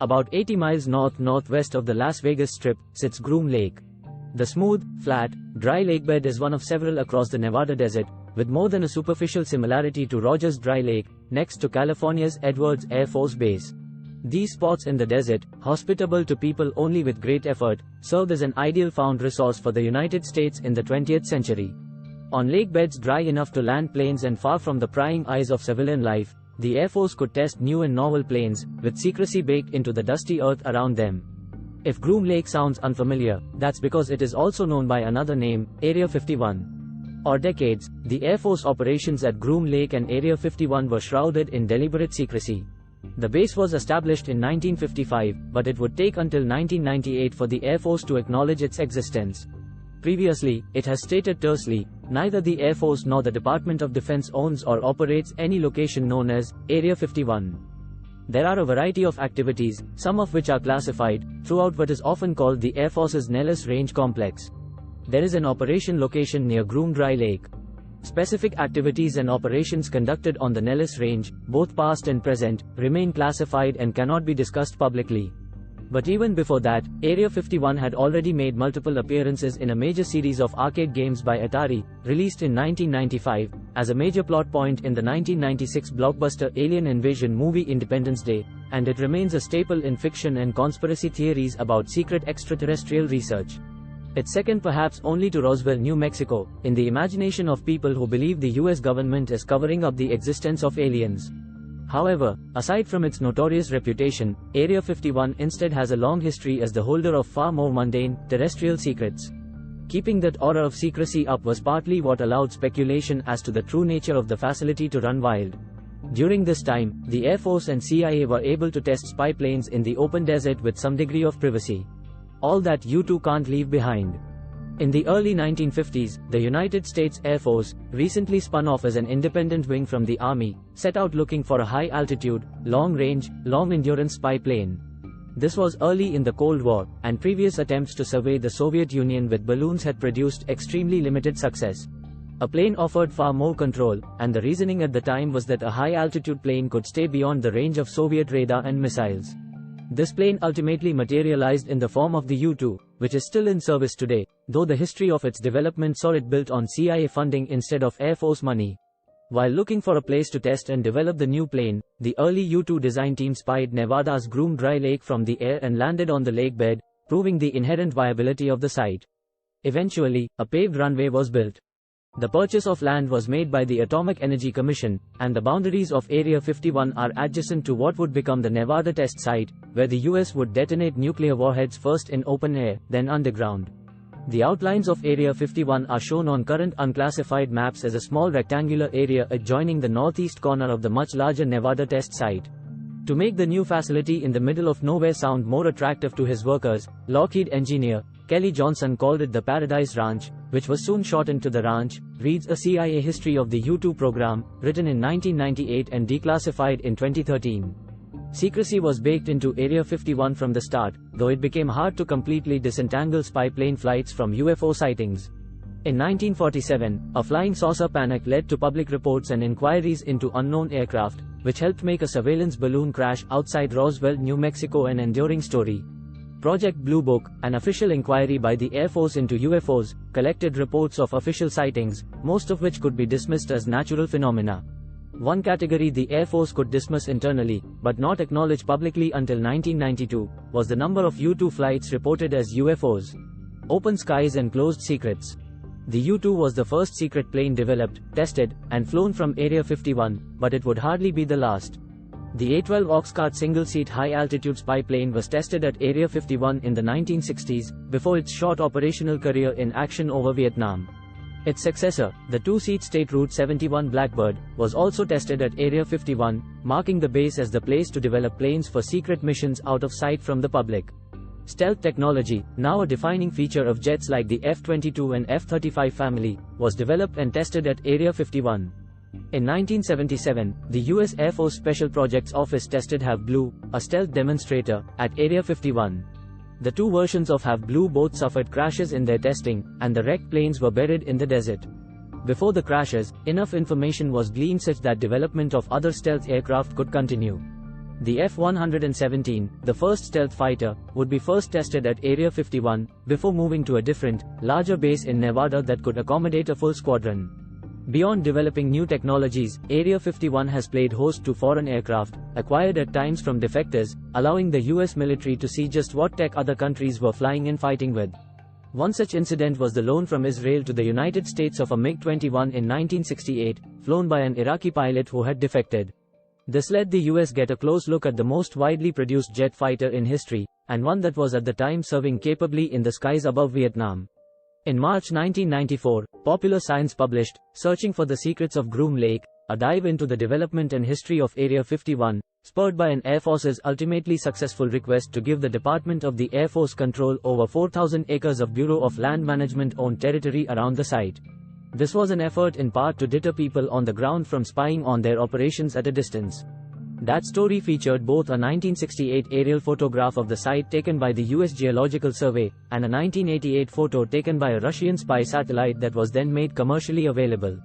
About 80 miles northwest of the Las Vegas Strip sits Groom Lake. The smooth, flat, dry lakebed is one of several across the Nevada desert, with more than a superficial similarity to Rogers Dry Lake, next to California's Edwards Air Force Base. These spots in the desert, hospitable to people only with great effort, served as an ideal found resource for the United States in the 20th century. On lakebeds dry enough to land planes and far from the prying eyes of civilian life, the Air Force could test new and novel planes, with secrecy baked into the dusty earth around them. If Groom Lake sounds unfamiliar, that's because it is also known by another name, Area 51. For decades, the Air Force operations at Groom Lake and Area 51 were shrouded in deliberate secrecy. The base was established in 1955, but it would take until 1998 for the Air Force to acknowledge its existence. Previously, it has stated tersely, neither the Air Force nor the Department of Defense owns or operates any location known as Area 51. There are a variety of activities, some of which are classified, throughout what is often called the Air Force's Nellis Range Complex. There is an operation location near Groom Dry Lake. Specific activities and operations conducted on the Nellis Range, both past and present, remain classified and cannot be discussed publicly. But even before that, Area 51 had already made multiple appearances in a major series of arcade games by Atari, released in 1995, as a major plot point in the 1996 blockbuster Alien Invasion movie Independence Day, and it remains a staple in fiction and conspiracy theories about secret extraterrestrial research. It's second perhaps only to Roswell, New Mexico, in the imagination of people who believe the US government is covering up the existence of aliens. However, aside from its notorious reputation, Area 51 instead has a long history as the holder of far more mundane, terrestrial secrets. Keeping that aura of secrecy up was partly what allowed speculation as to the true nature of the facility to run wild. During this time, the Air Force and CIA were able to test spy planes in the open desert with some degree of privacy. All that you too can't leave behind. In the early 1950s, the United States Air Force, recently spun off as an independent wing from the Army, set out looking for a high-altitude, long-range, long-endurance spy plane. This was early in the Cold War, and previous attempts to survey the Soviet Union with balloons had produced extremely limited success. A plane offered far more control, and the reasoning at the time was that a high-altitude plane could stay beyond the range of Soviet radar and missiles. This plane ultimately materialized in the form of the U-2, which is still in service today, though the history of its development saw it built on CIA funding instead of Air Force money. While looking for a place to test and develop the new plane, the early U-2 design team spied Nevada's Groom Dry Lake from the air and landed on the lakebed, proving the inherent viability of the site. Eventually, a paved runway was built. The purchase of land was made by the Atomic Energy Commission, and the boundaries of Area 51 are adjacent to what would become the Nevada test site, where the US would detonate nuclear warheads first in open air, then underground. The outlines of Area 51 are shown on current unclassified maps as a small rectangular area adjoining the northeast corner of the much larger Nevada test site. To make the new facility in the middle of nowhere sound more attractive to his workers, Lockheed engineer Kelly Johnson called it the Paradise Ranch, which was soon shortened to the Ranch, reads a CIA history of the U-2 program, written in 1998 and declassified in 2013. Secrecy was baked into Area 51 from the start, though it became hard to completely disentangle spy plane flights from UFO sightings. In 1947, a flying saucer panic led to public reports and inquiries into unknown aircraft, which helped make a surveillance balloon crash outside Roswell, New Mexico an enduring story. Project Blue Book, an official inquiry by the Air Force into UFOs, collected reports of official sightings, most of which could be dismissed as natural phenomena. One category the Air Force could dismiss internally, but not acknowledge publicly until 1992, was the number of U-2 flights reported as UFOs. Open skies and closed secrets. The U-2 was the first secret plane developed, tested, and flown from Area 51, but it would hardly be the last. The A-12 Oxcart single-seat high-altitude spy plane was tested at Area 51 in the 1960s, before its short operational career in action over Vietnam. Its successor, the two-seat State Route 71 Blackbird, was also tested at Area 51, marking the base as the place to develop planes for secret missions out of sight from the public. Stealth technology, now a defining feature of jets like the F-22 and F-35 family, was developed and tested at Area 51. In 1977, the U.S. Air Force Special Projects Office tested HAV Blue, a stealth demonstrator, at Area 51. The two versions of HAV Blue both suffered crashes in their testing, and the wrecked planes were buried in the desert. Before the crashes, enough information was gleaned such that development of other stealth aircraft could continue. The F-117, the first stealth fighter, would be first tested at Area 51, before moving to a different, larger base in Nevada that could accommodate a full squadron. Beyond developing new technologies, Area 51 has played host to foreign aircraft, acquired at times from defectors, allowing the US military to see just what tech other countries were flying and fighting with. One such incident was the loan from Israel to the United States of a MiG-21 in 1968, flown by an Iraqi pilot who had defected. This let the US get a close look at the most widely produced jet fighter in history, and one that was at the time serving capably in the skies above Vietnam. In March 1994, Popular Science published, Searching for the Secrets of Groom Lake, a dive into the development and history of Area 51, spurred by an Air Force's ultimately successful request to give the Department of the Air Force control over 4,000 acres of Bureau of Land Management-owned territory around the site. This was an effort in part to deter people on the ground from spying on their operations at a distance. That story featured both a 1968 aerial photograph of the site taken by the US Geological Survey, and a 1988 photo taken by a Russian spy satellite that was then made commercially available.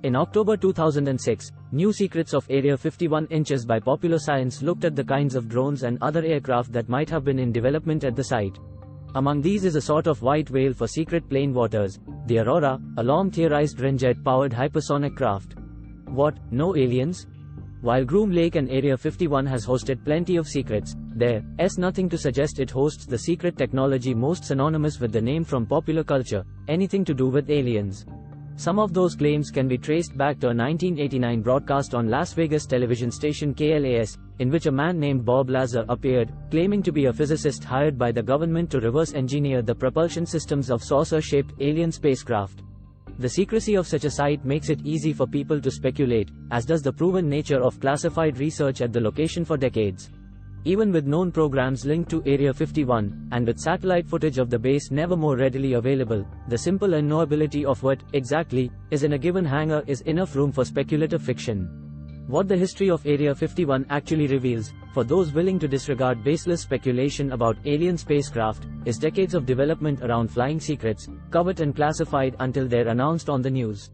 In October 2006, New Secrets of Area 51 Inches by Popular Science looked at the kinds of drones and other aircraft that might have been in development at the site. Among these is a sort of white whale for secret plane waters, the Aurora, a long-theorized Renjet-powered hypersonic craft. What, no aliens? While Groom Lake and Area 51 has hosted plenty of secrets, there's nothing to suggest it hosts the secret technology most synonymous with the name from popular culture, anything to do with aliens. Some of those claims can be traced back to a 1989 broadcast on Las Vegas television station KLAS, in which a man named Bob Lazar appeared, claiming to be a physicist hired by the government to reverse engineer the propulsion systems of saucer-shaped alien spacecraft. The secrecy of such a site makes it easy for people to speculate, as does the proven nature of classified research at the location for decades. Even with known programs linked to Area 51, and with satellite footage of the base never more readily available, the simple unknowability of what, exactly, is in a given hangar is enough room for speculative fiction. What the history of Area 51 actually reveals, for those willing to disregard baseless speculation about alien spacecraft, is decades of development around flying secrets, covered and classified until they're announced on the news.